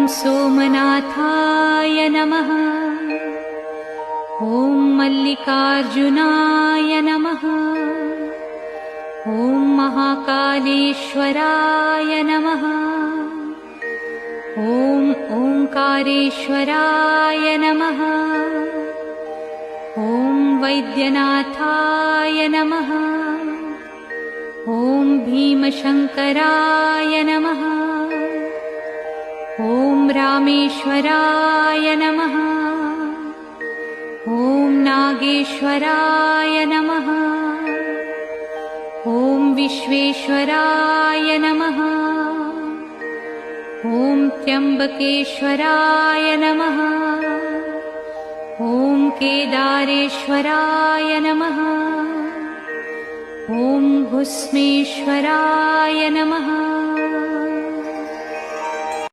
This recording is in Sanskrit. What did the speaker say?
सोमनाथाय नमः। ॐ मल्लिकार्जुनाय नमः। ॐ महाकालेश्वराय नमः। ॐ ओंकारेश्वराय नमः। ॐ वैद्यनाथाय नमः। ॐ भीमशंकराय नमः। ॐ रामेश्वराय नमः। ॐ नागेश्वराय नमः। ॐ विश्वेश्वराय नमः। ॐ त्र्यंबकेश्वराय नमः। ॐ केदारेश्वराय नमः। ॐ भुस्मेश्वराय नमः।